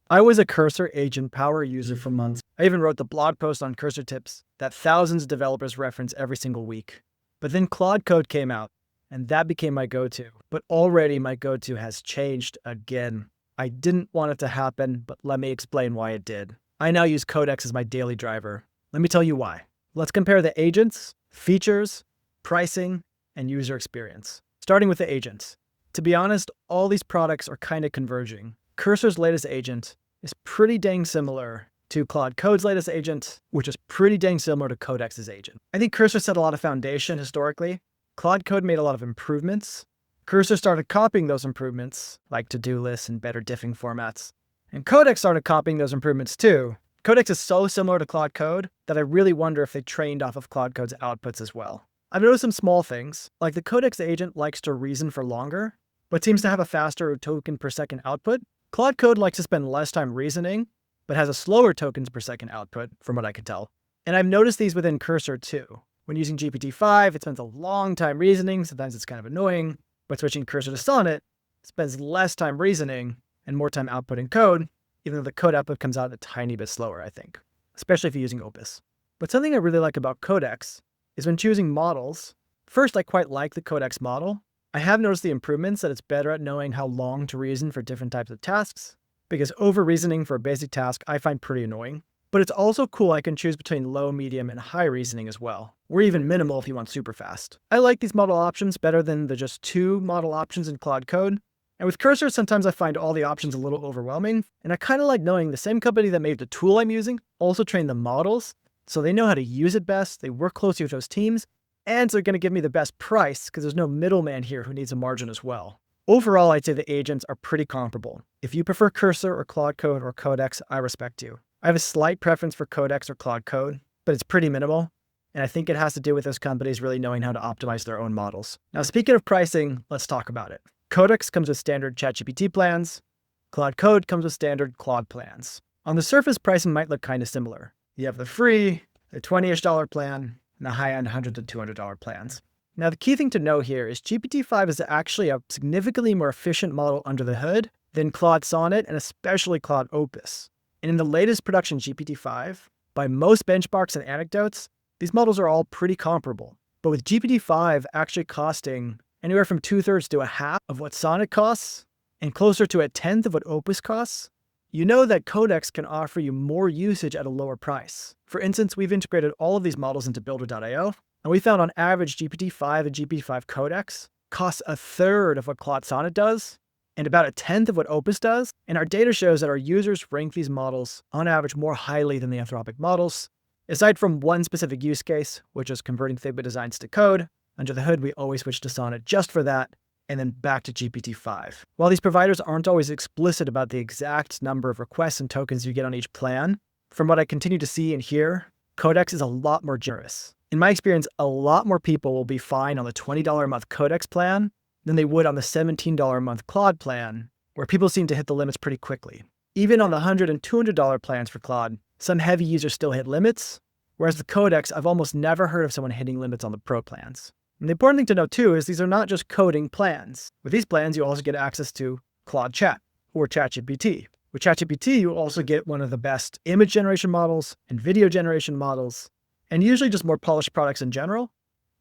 I was a Cursor agent power user for months. I even wrote the blog post on Cursor tips that thousands of developers reference every single week. But then Claude Code came out, and that became my go-to. But already my go-to has changed again. I didn't want it to happen, but let me explain why it did. I now use Codex as my daily driver. Let me tell you why. Let's compare the agents, features, pricing, and user experience. Starting with the agents. To be honest, all these products are kind of converging. Cursor's latest agent is pretty dang similar to Claude Code's latest agent, which is pretty dang similar to Codex's agent. I think Cursor set a lot of foundation historically. Claude Code made a lot of improvements. Cursor started copying those improvements, like to-do lists and better diffing formats. And Codex started copying those improvements too. Codex is so similar to Claude Code that I really wonder if they trained off of Claude Code's outputs as well. I've noticed some small things, like the Codex agent likes to reason for longer, but seems to have a faster token per second output. Claude Code likes to spend less time reasoning, but has a slower tokens per second output, from what I could tell. And I've noticed these within Cursor too. When using GPT-5, it spends a long time reasoning, sometimes it's kind of annoying, but switching Cursor to Sonnet spends less time reasoning and more time outputting code, even though the code output comes out a tiny bit slower, I think, especially if you're using Opus. But something I really like about Codex is when choosing models. First, I quite like the Codex model. I have noticed the improvements that it's better at knowing how long to reason for different types of tasks, because over-reasoning for a basic task I find pretty annoying. But it's also cool I can choose between low, medium, and high reasoning as well, or even minimal if you want super fast. I like these model options better than the just 2 model options in Claude Code. And with Cursor, sometimes I find all the options a little overwhelming, and I kind of like knowing the same company that made the tool I'm using also trained the models, so they know how to use it best, they work closely with those teams, and so they're going to give me the best price because there's no middleman here who needs a margin as well. Overall, I'd say the agents are pretty comparable. If you prefer Cursor or Claude Code or Codex, I respect you. I have a slight preference for Codex or Claude Code, but it's pretty minimal, and I think it has to do with those companies really knowing how to optimize their own models. Now, speaking of pricing, let's talk about it. Codex comes with standard ChatGPT plans. Claude Code comes with standard Claude plans. On the surface, pricing might look kind of similar. You have the free, the $20-ish plan, and the high-end $100 to $200 plans. Now, the key thing to know here is GPT-5 is actually a significantly more efficient model under the hood than Claude Sonnet and especially Claude Opus. And in the latest production GPT-5, by most benchmarks and anecdotes, these models are all pretty comparable. But with GPT-5 actually costing anywhere from 2/3 to a half of what Sonnet costs, and closer to a 1/10 of what Opus costs, you know that Codex can offer you more usage at a lower price. For instance, we've integrated all of these models into Builder.io, and we found on average GPT-5 and GPT-5 Codex costs 1/3 of what Claude Sonnet does, and about 1/10 of what Opus does, and our data shows that our users rank these models on average more highly than the Anthropic models. Aside from one specific use case, which is converting Figma designs to code, under the hood we always switch to Sonnet just for that, and then back to GPT-5. While these providers aren't always explicit about the exact number of requests and tokens you get on each plan, from what I continue to see and hear, Codex is a lot more generous. In my experience, a lot more people will be fine on the $20 a month Codex plan than they would on the $17 a month Claude plan, where people seem to hit the limits pretty quickly. Even on the $100 and $200 plans for Claude, some heavy users still hit limits, whereas the Codex, I've almost never heard of someone hitting limits on the Pro plans. And the important thing to know too is these are not just coding plans. With these plans, you also get access to Claude Chat or ChatGPT. With ChatGPT, you also get one of the best image generation models and video generation models, and usually just more polished products in general,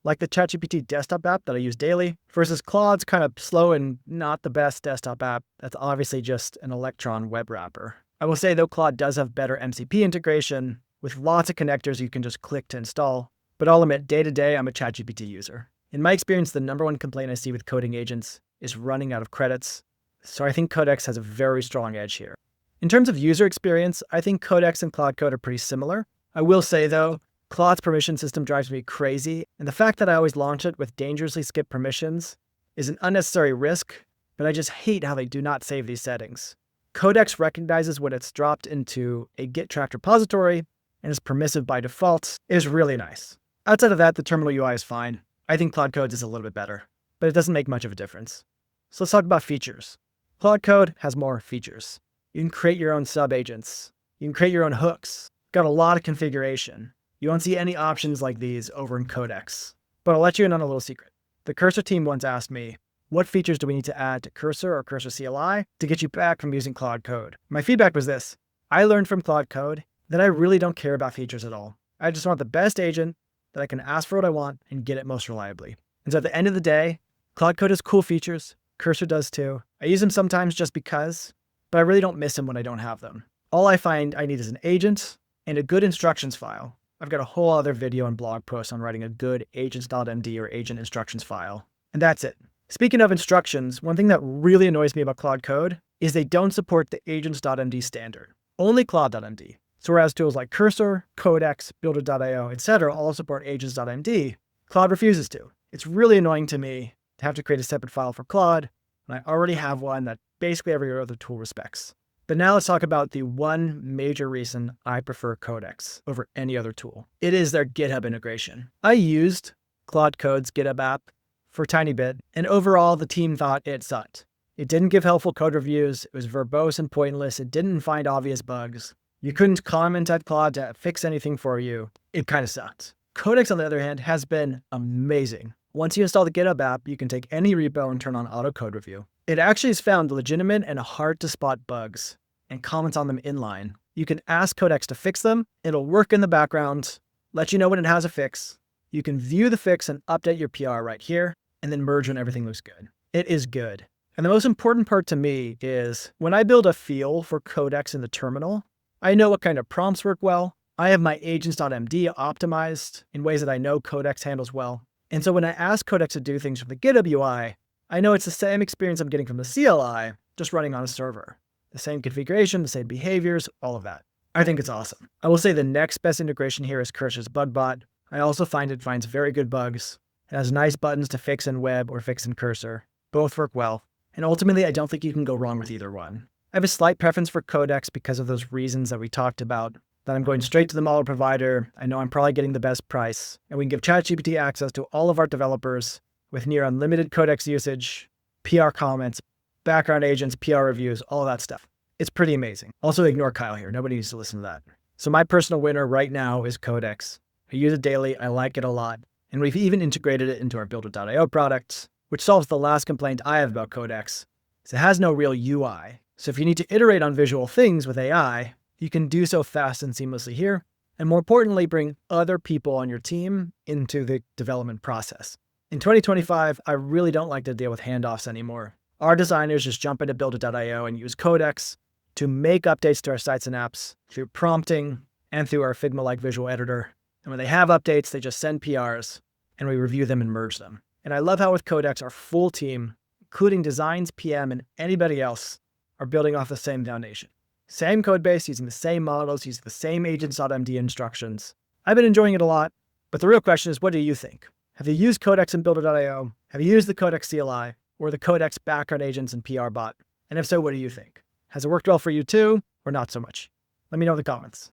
like the ChatGPT desktop app that I use daily, versus Claude's kind of slow and not the best desktop app that's obviously just an Electron web wrapper. I will say though, Claude does have better MCP integration with lots of connectors you can just click to install, but I'll admit day to day I'm a ChatGPT user. In my experience, the number one complaint I see with coding agents is running out of credits, so I think Codex has a very strong edge here. In terms of user experience, I think Codex and Claude Code are pretty similar. I will say though, Claude's permission system drives me crazy, and the fact that I always launch it with dangerously skipped permissions is an unnecessary risk, but I just hate how they do not save these settings. Codex recognizes when it's dropped into a Git tracked repository and is permissive by default. It is really nice. Outside of that, the terminal UI is fine. I think Claude Code is a little bit better, but it doesn't make much of a difference. So let's talk about features. Claude Code has more features. You can create your own sub-agents. You can create your own hooks. Got a lot of configuration. You won't see any options like these over in Codex. But I'll let you in on a little secret. The Cursor team once asked me, What features do we need to add to Cursor or Cursor CLI to get you back from using Claude Code? My feedback was this. I learned from Claude Code that I really don't care about features at all. I just want the best agent that I can ask for what I want and get it most reliably. And so at the end of the day, Claude Code has cool features. Cursor does too. I use them sometimes just because, but I really don't miss them when I don't have them. All I find I need is an agent and a good instructions file. I've got a whole other video and blog post on writing a good agents.md or agent instructions file. And that's it. Speaking of instructions, one thing that really annoys me about Claude Code is they don't support the agents.md standard. Only Claude.md. So whereas tools like Cursor, Codex, Builder.io, etc. all support agents.md, Claude refuses to. It's really annoying to me to have to create a separate file for Claude, and I already have one that basically every other tool respects. But now let's talk about the one major reason I prefer Codex over any other tool. It is their GitHub integration. I used Claude Code's GitHub app for a tiny bit, and overall the team thought it sucked. It didn't give helpful code reviews, it was verbose and pointless, it didn't find obvious bugs. You couldn't comment at Claude to fix anything for you. It kind of sucked. Codex, on the other hand, has been amazing. Once you install the GitHub app, you can take any repo and turn on auto code review. It actually has found legitimate and hard to spot bugs and comments on them inline. You can ask Codex to fix them. It'll work in the background, let you know when it has a fix. You can view the fix and update your PR right here, and then merge when everything looks good. It is good. And the most important part to me is when I build a feel for Codex in the terminal, I know what kind of prompts work well. I have my agents.md optimized in ways that I know Codex handles well. And so when I ask Codex to do things from the GitHub UI, I know it's the same experience I'm getting from the CLI, just running on a server. The same configuration, the same behaviors, all of that. I think it's awesome. I will say the next best integration here is Cursor's BugBot. I also find it finds very good bugs. It has nice buttons to fix in web or fix in Cursor. Both work well. And ultimately, I don't think you can go wrong with either one. I have a slight preference for Codex because of those reasons that we talked about, that I'm going straight to the model provider. I know I'm probably getting the best price, and we can give ChatGPT access to all of our developers with near unlimited Codex usage, PR comments, background agents, PR reviews, all that stuff. It's pretty amazing. Also ignore Kyle here. Nobody needs to listen to that. So my personal winner right now is Codex. I use it daily. I like it a lot. And we've even integrated it into our Builder.io products, which solves the last complaint I have about Codex. It has no real UI. So if you need to iterate on visual things with AI, you can do so fast and seamlessly here. And more importantly, bring other people on your team into the development process. In 2025, I really don't like to deal with handoffs anymore. Our designers just jump into Builder.io and use Codex to make updates to our sites and apps through prompting and through our Figma-like visual editor. And when they have updates, they just send PRs and we review them and merge them. And I love how with Codex, our full team, including designs, PM, and anybody else, are building off the same foundation. Same code base, using the same models, using the same agents.md instructions. I've been enjoying it a lot, but the real question is, what do you think? Have you used Codex in Builder.io? Have you used the Codex CLI or the Codex background agents and PR bot? And if so, what do you think? Has it worked well for you too, or not so much? Let me know in the comments.